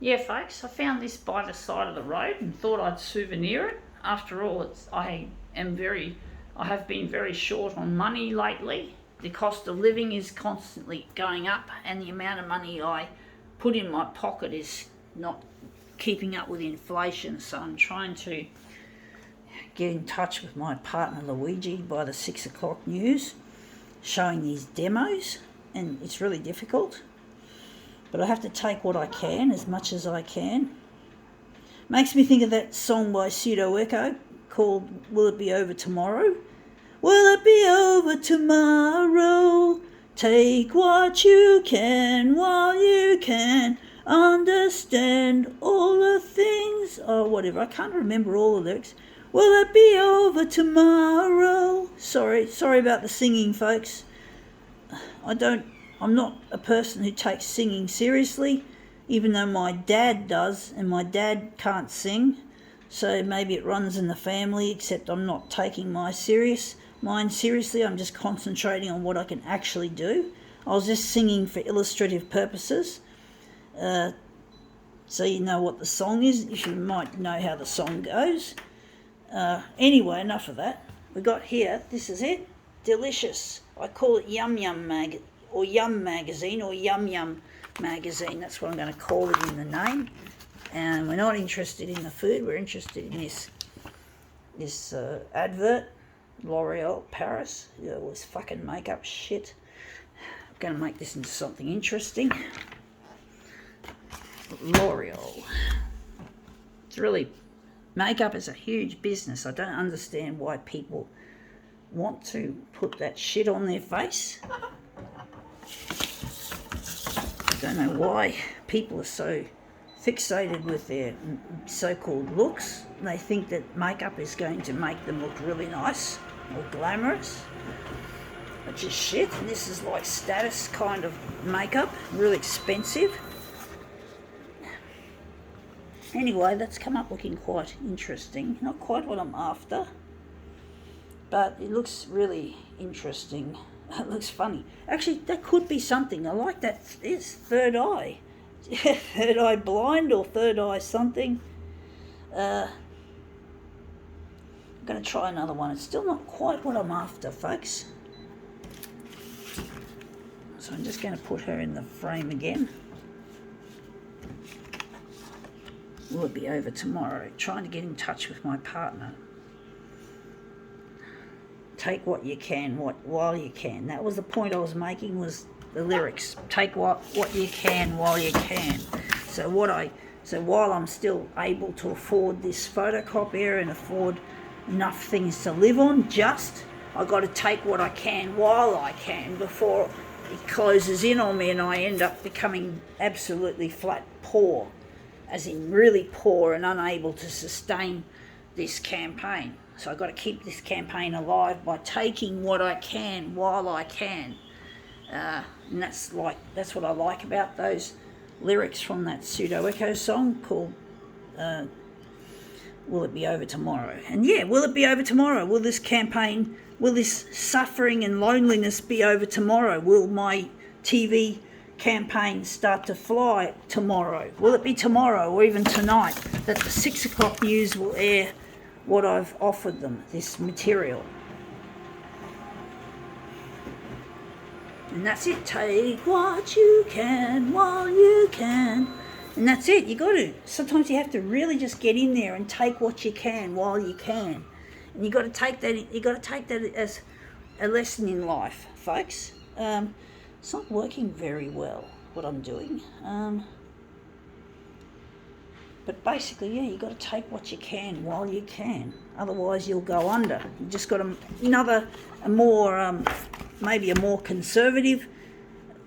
Yeah, folks, I found this by the side of the road and thought I'd souvenir it. After all, I have been very short on money lately. The cost of living is constantly going up, and the amount of money I put in my pocket is not keeping up with inflation. So I'm trying to get in touch with my partner Luigi by the 6 o'clock news, showing these demos, and it's really difficult. But I have to take what I can, as much as I can. Makes me think of that song by Pseudo Echo called Will It Be Over Tomorrow? Will it be over tomorrow? Take what you can while you can. Understand all the things, or whatever. I can't remember all the lyrics. Will it be over tomorrow? Sorry about the singing, folks. I'm not a person who takes singing seriously, even though my dad does, and my dad can't sing, so maybe it runs in the family, except I'm not taking mine seriously. I'm just concentrating on what I can actually do. I was just singing for illustrative purposes, so you know what the song is, if you might know how the song goes. Anyway, enough of that. We got here, this is it, delicious. I call it Yum Yum Magazine, or Yum Yum Magazine. That's what I'm going to call it in the name. And we're not interested in the food. We're interested in this Advert, L'Oreal Paris. All this fucking makeup shit. I'm going to make this into something interesting. L'Oreal. It's really, makeup is a huge business. I don't understand why people want to put that shit on their face. I don't know why people are so fixated with their so-called looks. They think that makeup is going to make them look really nice or glamorous, which is shit. And this is like status kind of makeup, really expensive. Anyway, that's come up looking quite interesting. Not quite what I'm after, but it looks really interesting. It looks funny. Actually, that could be something. I like that. It's third eye. Third eye blind or third eye something. I'm going to try another one. It's still not quite what I'm after, folks. So I'm just going to put her in the frame again. Will it be over tomorrow? Trying to get in touch with my partner. Take what you can while you can. That was the point I was making, was the lyrics. Take what you can while you can. So while I'm still able to afford this photocopier and afford enough things to live on, I got to take what I can while I can before it closes in on me and I end up becoming absolutely flat poor, as in really poor and unable to sustain this campaign. So I've got to keep this campaign alive by taking what I can while I can. And that's what I like about those lyrics from that Pseudo Echo song called Will It Be Over Tomorrow? And yeah, will it be over tomorrow? Will this suffering and loneliness be over tomorrow? Will my TV campaign start to fly tomorrow? Will it be tomorrow or even tonight that the 6 o'clock news will air what I've offered them, this material? And that's it. Take what you can while you can. And that's it. Sometimes you have to really just get in there and take what you can while you can. And you got to take that as a lesson in life, folks. It's not working very well, what I'm doing. But basically, yeah, you got to take what you can while you can. Otherwise, you'll go under. You just got maybe a more conservative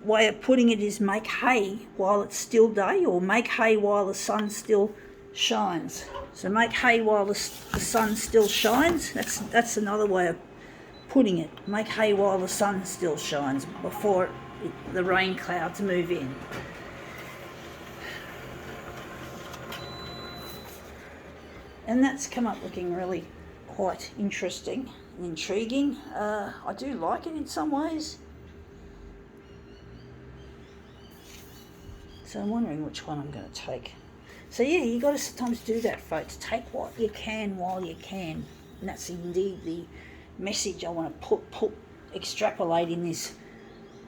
way of putting it is make hay while it's still day, or make hay while the sun still shines. So make hay while the sun still shines. That's another way of putting it. Make hay while the sun still shines before the rain clouds move in. And that's come up looking really quite interesting and intriguing. I do like it in some ways. So I'm wondering which one I'm going to take. So yeah, you got to sometimes do that, folks. Take what you can while you can, and that's indeed the message I want to extrapolate in this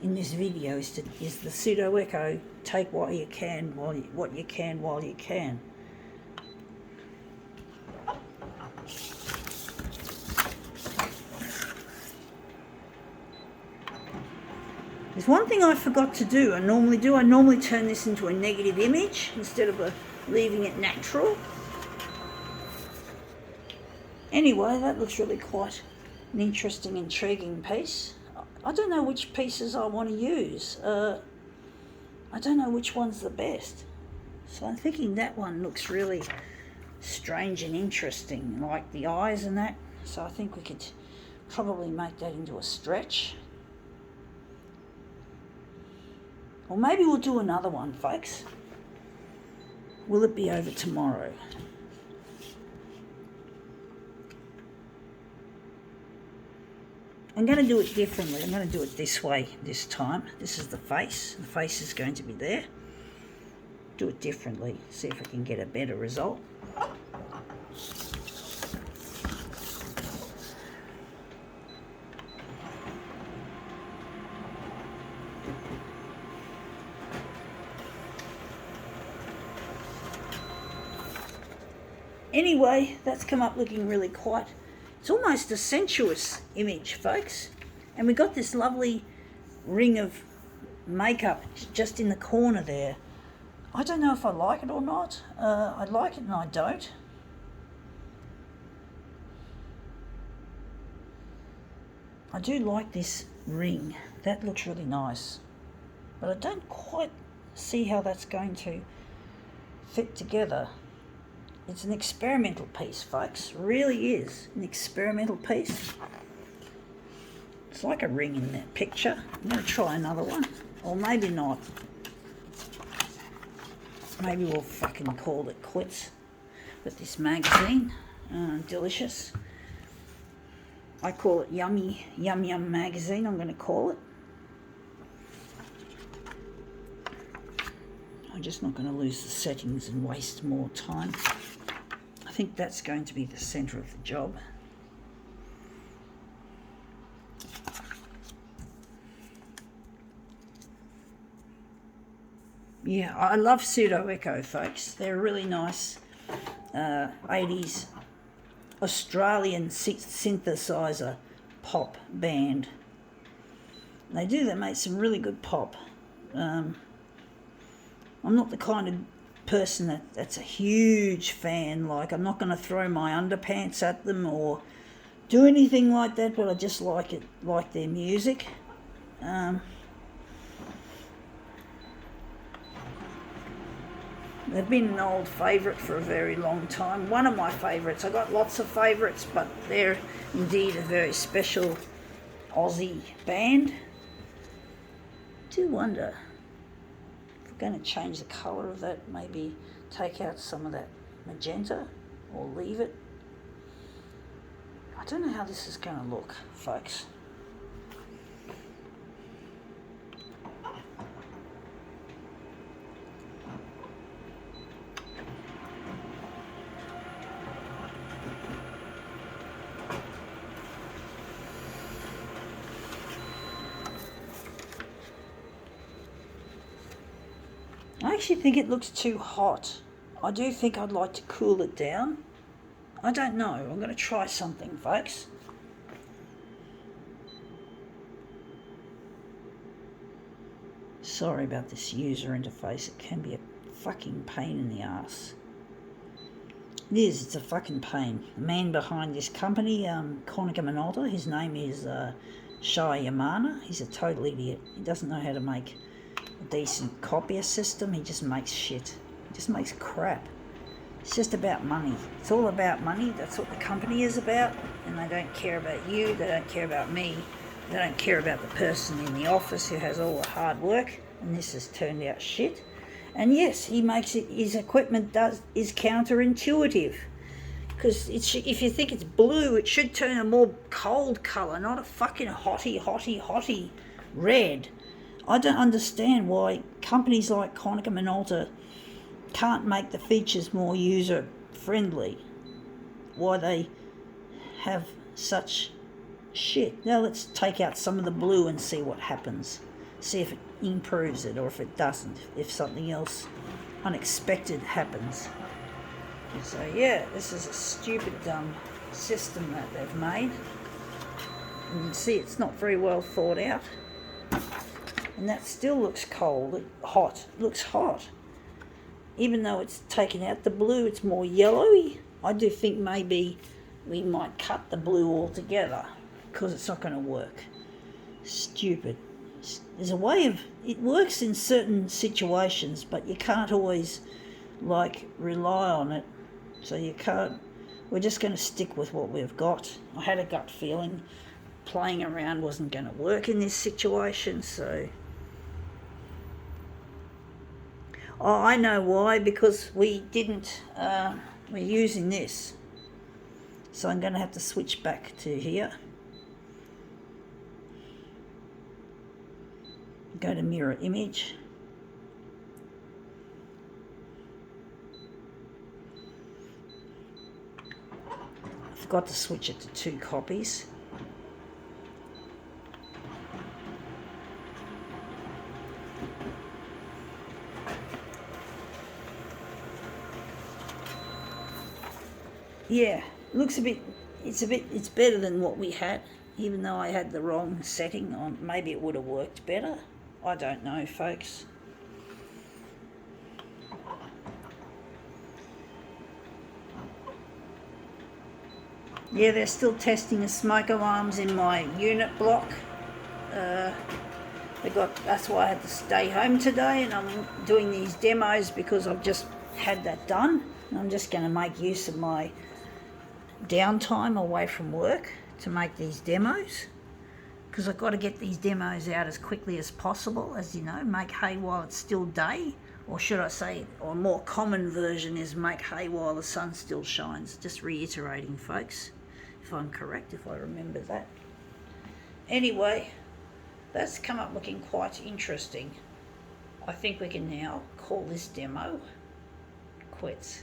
video is the pseudo echo. Take what you can while you can. There's one thing I forgot to do. I normally turn this into a negative image instead of leaving it natural. Anyway, that looks really quite an interesting, intriguing piece. I don't know which pieces I want to use. I don't know which one's the best. So I'm thinking that one looks really strange and interesting, like the eyes and that. So I think we could probably make that into a stretch. Or maybe we'll do another one, folks. Will it be over tomorrow? I'm going to do it differently. I'm going to do it this way this time. This is the face. The face is going to be there. Do it differently. See if I can get a better result. Anyway, that's come up looking really quite, it's almost a sensuous image, folks. And we got this lovely ring of makeup just in the corner there. I don't know if I like it or not. I like it and I don't. I do like this ring. That looks really nice. But I don't quite see how that's going to fit together. It's an experimental piece, folks. It really is an experimental piece. It's like a ring in that picture. I'm going to try another one. Or maybe not. Maybe we'll fucking call it quits with this magazine. Delicious. I call it Yummy Yum Yum Magazine, I'm going to call it. I'm just not going to lose the settings and waste more time. I think that's going to be the centre of the job. Yeah, I love Pseudo Echo, folks. They're a really nice 80s Australian synthesizer pop band. They make some really good pop. I'm not the kind of person that's a huge fan. Like, I'm not going to throw my underpants at them or do anything like that, but I just like their music. They've been an old favourite for a very long time. One of my favourites. I got lots of favourites, but they're indeed a very special Aussie band. I do wonder if we're going to change the colour of that, maybe take out some of that magenta or leave it. I don't know how this is going to look, folks. I actually think it looks too hot. I do think I'd like to cool it down. I don't know. I'm going to try something, folks. Sorry about this user interface. It can be a fucking pain in the ass. It is. It's a fucking pain. The man behind this company, Konica Minolta, his name is Shai Yamana. He's a total idiot. He doesn't know how to make a decent copier system. He just makes shit. He just makes crap. It's just about money. It's all about money. That's what the company is about. And they don't care about you. They don't care about me. They don't care about the person in the office who has all the hard work. And this has turned out shit. And yes, he makes it. His equipment is counterintuitive. Because if you think it's blue, it should turn a more cold colour, not a fucking hotty red. I don't understand why companies like Konica Minolta can't make the features more user friendly. Why they have such shit. Now let's take out some of the blue and see what happens. See if it improves it or if it doesn't, if something else unexpected happens. So yeah, this is a stupid system that they've made. You can see it's not very well thought out. And that still looks cold, hot. It looks hot. Even though it's taken out the blue, it's more yellowy. I do think maybe we might cut the blue altogether because it's not going to work. Stupid. There's a way of, it works in certain situations, but you can't always rely on it. So you can't, we're just going to stick with what we've got. I had a gut feeling playing around wasn't going to work in this situation, so. Oh, I know why, because we didn't, we're using this. So I'm going to have to switch back to here. Go to mirror image. I forgot to switch it to 2 copies. Yeah, looks it's better than what we had, even though I had the wrong setting on. Maybe it would have worked better. I don't know, folks. Yeah, they're still testing the smoke alarms in my unit block. That's why I had to stay home today, and I'm doing these demos because I've just had that done. And I'm just going to make use of my downtime away from work to make these demos, because I've got to get these demos out as quickly as possible, as you know, make hay while it's still day, or should I say, or a more common version is make hay while the sun still shines. Just reiterating, folks, if I'm correct, if I remember that. Anyway, that's come up looking quite interesting. I think we can now call this demo quits.